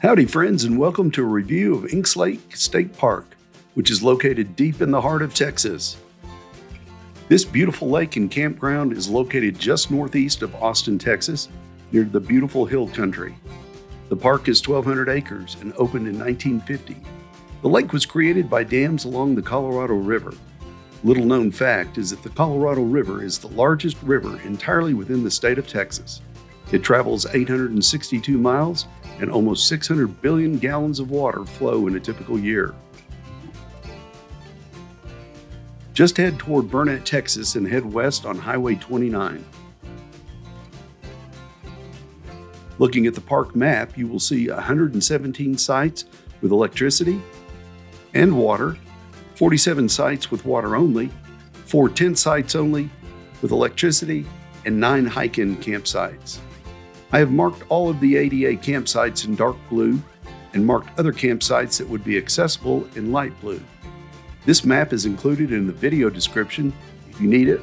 Howdy friends, and welcome to a review of Inks Lake State Park, which is located deep in the heart of Texas. This beautiful lake and campground is located just northeast of Austin, Texas, near the beautiful hill country. The park is 1,200 acres and opened in 1950. The lake was created by dams along the Colorado River. Little known fact is that the Colorado River is the largest river entirely within the state of Texas. It travels 862 miles and almost 600 billion gallons of water flow in a typical year. Just head toward Burnett, Texas and head west on Highway 29. Looking at the park map, you will see 117 sites with electricity and water, 47 sites with water only, 4 tent sites only with electricity, and 9 hike-in campsites. I have marked all of the ADA campsites in dark blue and marked other campsites that would be accessible in light blue. This map is included in the video description if you need it,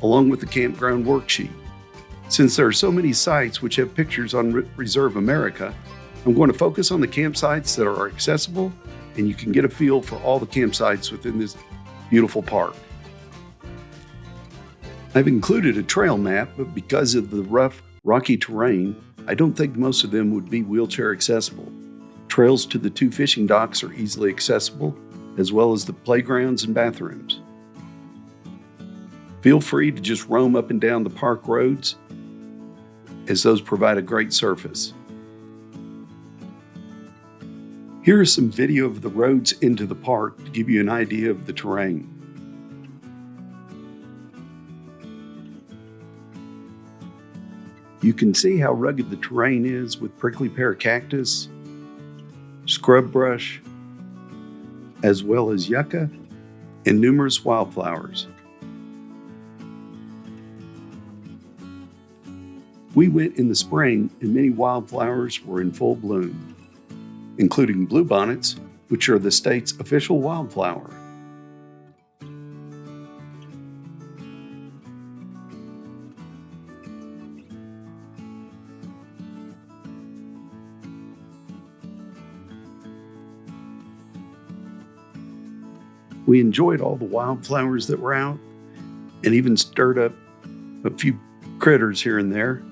along with the campground worksheet. Since there are so many sites which have pictures on Reserve America, I'm going to focus on the campsites that are accessible, and you can get a feel for all the campsites within this beautiful park. I've included a trail map, but because of the rough, rocky terrain, I don't think most of them would be wheelchair accessible. Trails to the 2 fishing docks are easily accessible, as well as the playgrounds and bathrooms. Feel free to just roam up and down the park roads, as those provide a great surface. Here is some video of the roads into the park to give you an idea of the terrain. You can see how rugged the terrain is with prickly pear cactus, scrub brush, as well as yucca and numerous wildflowers. We went in the spring and many wildflowers were in full bloom, including bluebonnets, which are the state's official wildflower. We enjoyed all the wildflowers that were out and even stirred up a few critters here and there.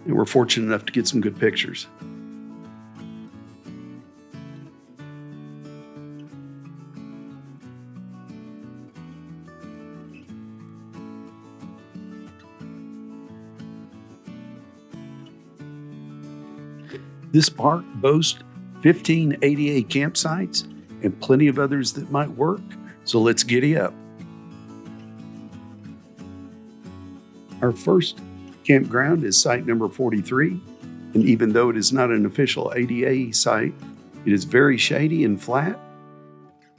And we're fortunate enough to get some good pictures. This park boasts 15 ADA campsites and plenty of others that might work, so let's giddy up. Our first campground is site number 43, and even though it is not an official ADA site, it is very shady and flat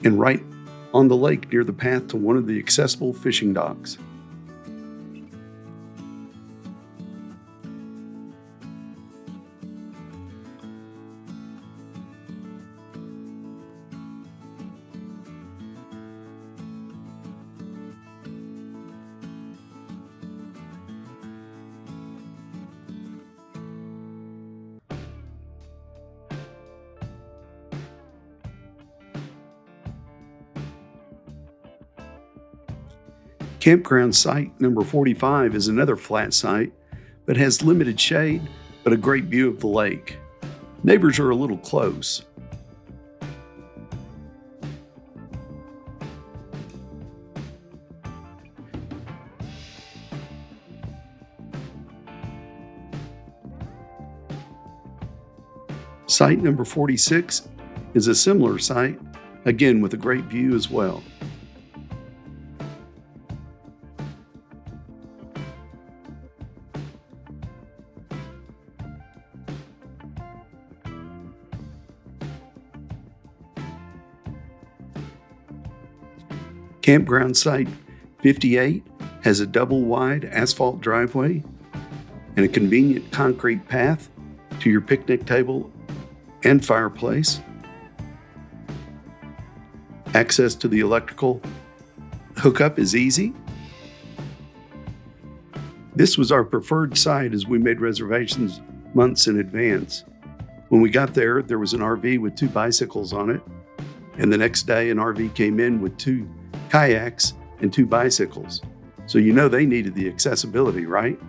and right on the lake near the path to one of the accessible fishing docks. Campground site number 45 is another flat site, but has limited shade, but a great view of the lake. Neighbors are a little close. Site number 46 is a similar site, again with a great view as well. Campground site 58 has a double-wide asphalt driveway and a convenient concrete path to your picnic table and fireplace. Access to the electrical hookup is easy. This was our preferred site as we made reservations months in advance. When we got there, there was an RV with 2 bicycles on it. And the next day, an RV came in with 2 kayaks and 2 bicycles. So you know they needed the accessibility, right?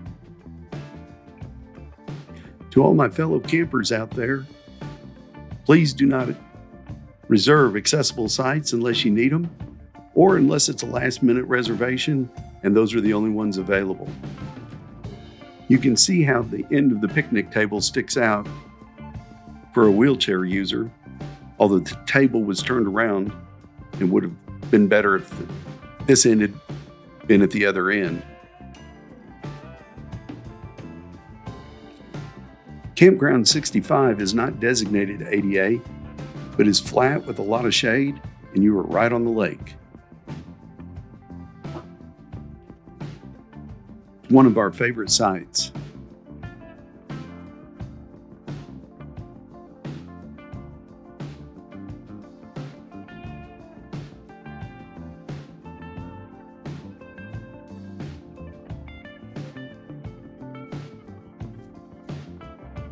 To all my fellow campers out there, please do not reserve accessible sites unless you need them, or unless it's a last-minute reservation and those are the only ones available. You can see how the end of the picnic table sticks out for a wheelchair user, although the table was turned around and would have been better if this end had been at the other end. Campground 65 is not designated ADA, but is flat with a lot of shade, and you are right on the lake. One of our favorite sites.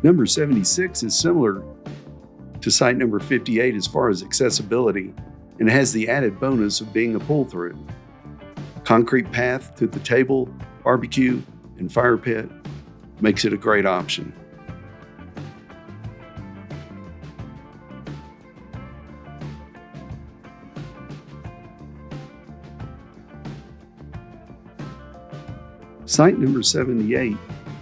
Number 76 is similar to site number 58 as far as accessibility, and has the added bonus of being a pull-through. A concrete path to the table, barbecue, and fire pit makes it a great option. Site number 78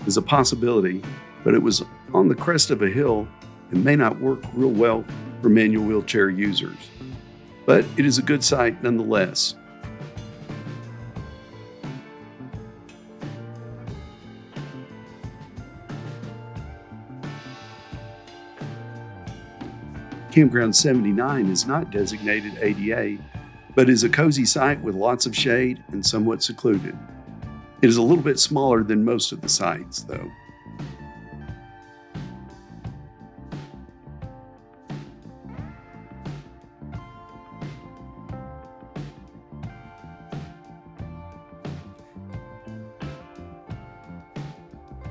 is a possibility, but it was on the crest of a hill and may not work real well for manual wheelchair users. But it is a good site nonetheless. Campground 79 is not designated ADA, but is a cozy site with lots of shade and somewhat secluded. It is a little bit smaller than most of the sites, though.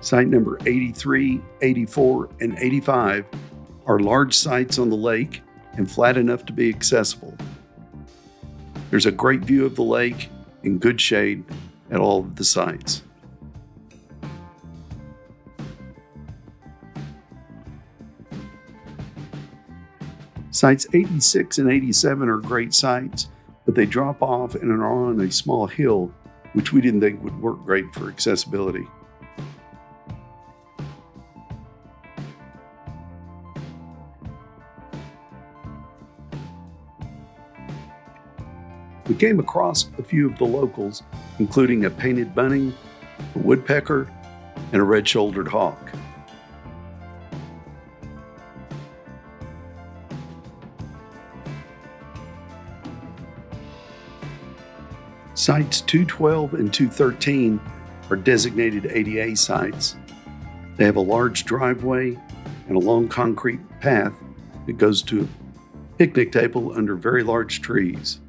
Site number 83, 84, and 85 are large sites on the lake and flat enough to be accessible. There's a great view of the lake and good shade at all of the sites. Sites 86 and 87 are great sites, but they drop off and are on a small hill, which we didn't think would work great for accessibility. We came across a few of the locals, including a painted bunny, a woodpecker, and a red-shouldered hawk. Sites 212 and 213 are designated ADA sites. They have a large driveway and a long concrete path that goes to a picnic table under very large trees.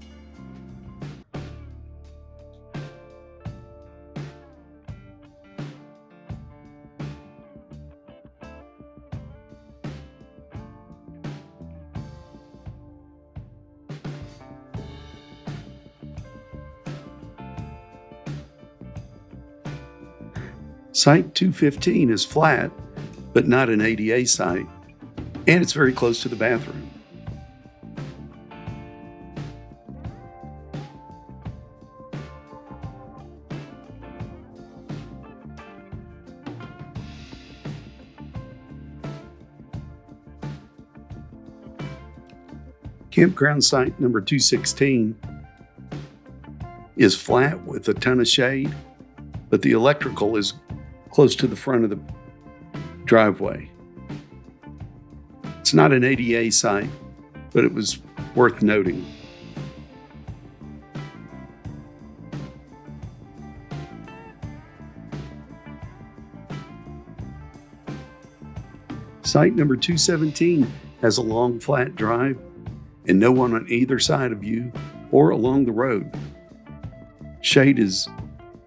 Site 215 is flat, but not an ADA site, and it's very close to the bathroom. Campground site number 216 is flat with a ton of shade, but the electrical is close to the front of the driveway. It's not an ADA site, but it was worth noting. Site number 217 has a long flat drive and no one on either side of you or along the road. Shade is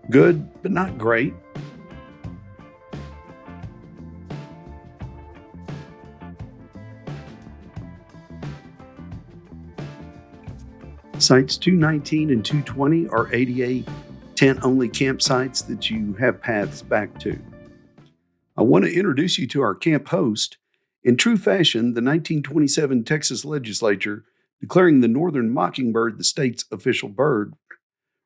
good, but not great. Sites 219 and 220 are ADA tent-only campsites that you have paths back to. I want to introduce you to our camp host. In true fashion, the 1927 Texas legislature, declaring the northern mockingbird the state's official bird,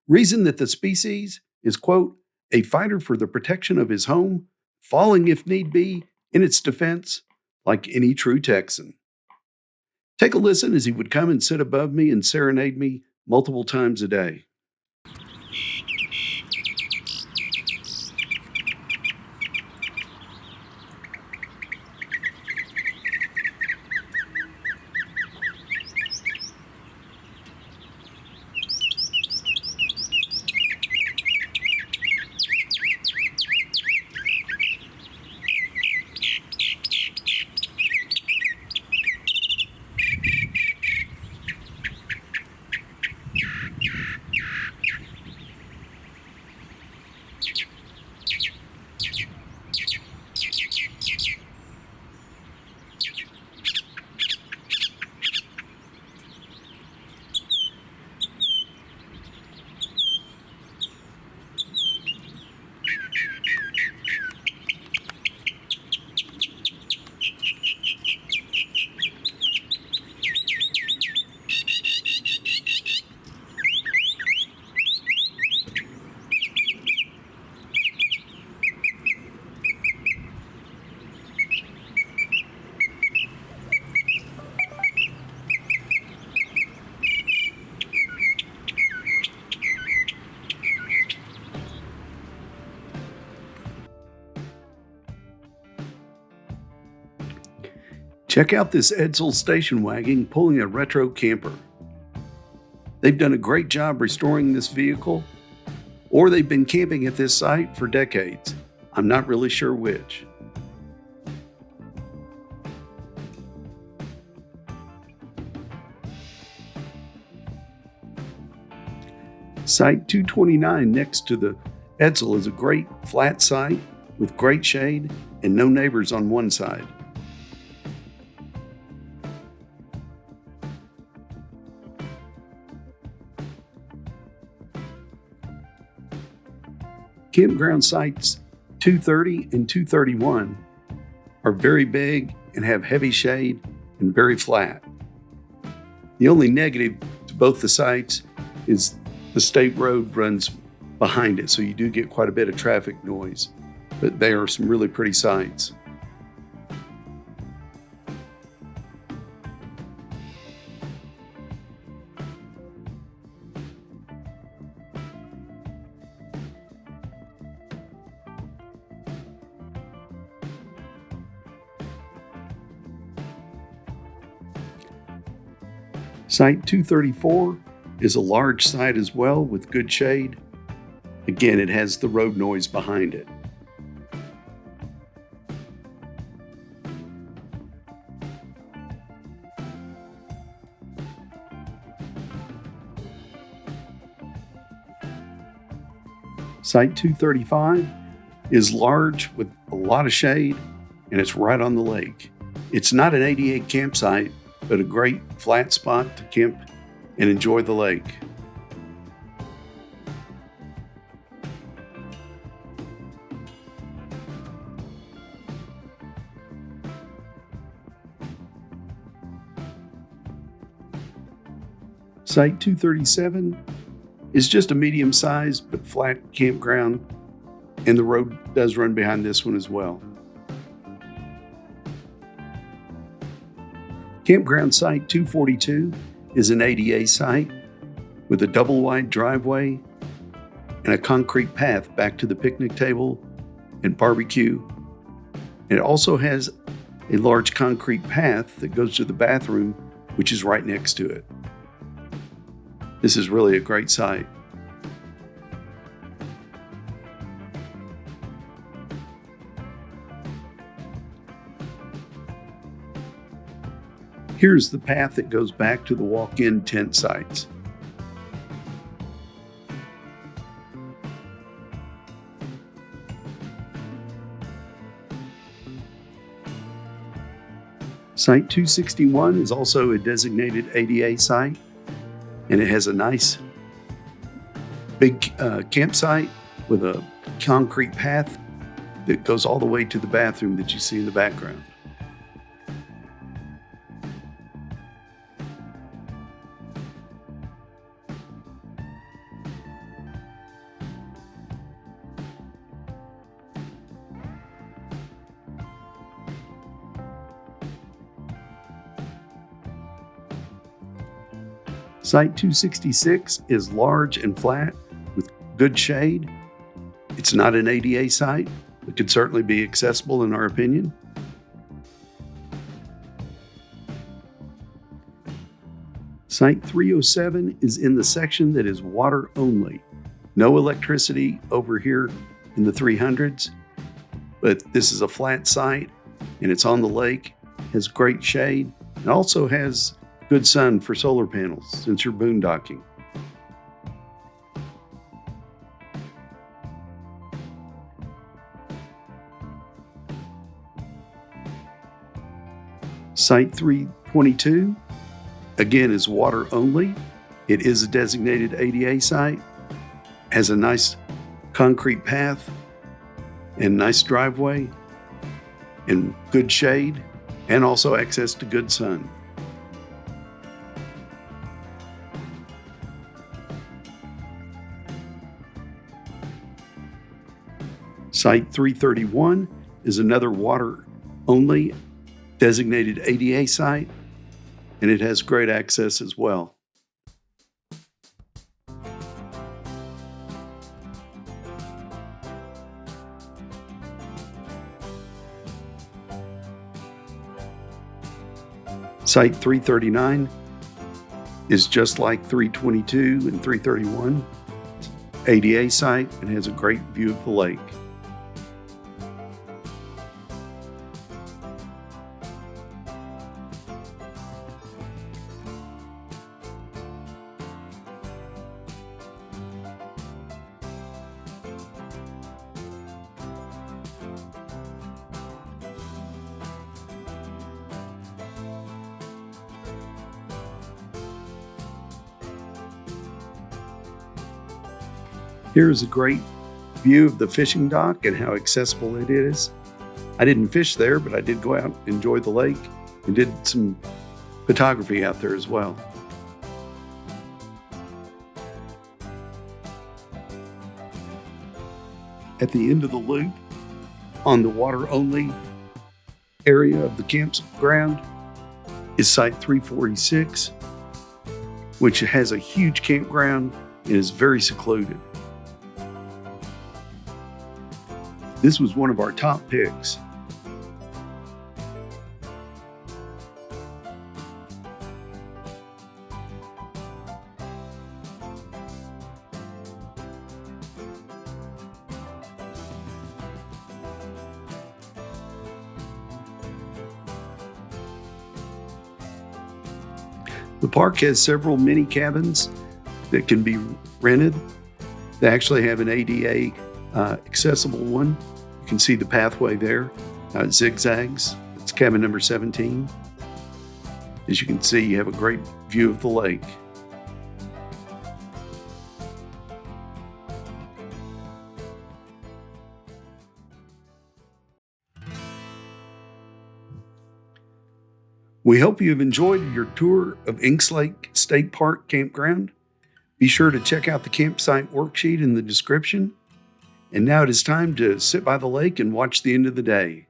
reasoned that the species is, quote, a fighter for the protection of his home, falling if need be in its defense, like any true Texan. Take a listen as he would come and sit above me and serenade me multiple times a day. Check out this Edsel station wagon pulling a retro camper. They've done a great job restoring this vehicle, or they've been camping at this site for decades. I'm not really sure which. Site 229 next to the Edsel is a great flat site with great shade and no neighbors on one side. Campground sites 230 and 231 are very big and have heavy shade and very flat. The only negative to both the sites is the state road runs behind it, so you do get quite a bit of traffic noise, but they are some really pretty sites. Site 234 is a large site as well with good shade. Again, it has the road noise behind it. Site 235 is large with a lot of shade, and it's right on the lake. It's not an ADA campsite, but a great flat spot to camp and enjoy the lake. Site 237 is just a medium-sized but flat campground, and the road does run behind this one as well. Campground Site 242 is an ADA site with a double-wide driveway and a concrete path back to the picnic table and barbecue. And it also has a large concrete path that goes to the bathroom, which is right next to it. This is really a great site. Here's the path that goes back to the walk-in tent sites. Site 261 is also a designated ADA site and it has a nice big campsite with a concrete path that goes all the way to the bathroom that you see in the background. Site 266 is large and flat with good shade. It's not an ADA site, but could certainly be accessible in our opinion. Site 307 is in the section that is water only. No electricity over here in the 300s, but this is a flat site and it's on the lake, has great shade, and also has good sun for solar panels since you're boondocking. Site 322, again, is water only. It is a designated ADA site, has a nice concrete path and nice driveway and good shade, and also access to good sun. Site 331 is another water-only designated ADA site, and it has great access as well. Site 339 is just like 322 and 331. ADA site and has a great view of the lake. Here is a great view of the fishing dock and how accessible it is. I didn't fish there, but I did go out and enjoy the lake and did some photography out there as well. At the end of the loop, on the water-only area of the campground, is Site 346, which has a huge campground and is very secluded. This was one of our top picks. The park has several mini cabins that can be rented. They actually have an ADA accessible one. You can see the pathway there. It zigzags. It's cabin number 17. As you can see, you have a great view of the lake. We hope you have enjoyed your tour of Inks Lake State Park Campground. Be sure to check out the campsite worksheet in the description. And now it is time to sit by the lake and watch the end of the day.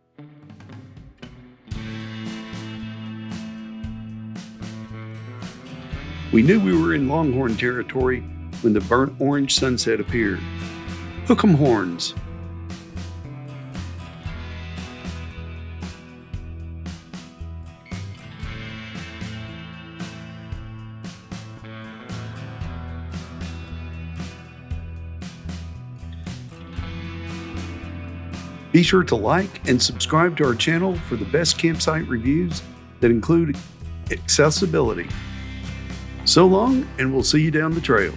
We knew we were in Longhorn territory when the burnt orange sunset appeared. Hook 'em horns. Be sure to like and subscribe to our channel for the best campsite reviews that include accessibility. So long, and we'll see you down the trail.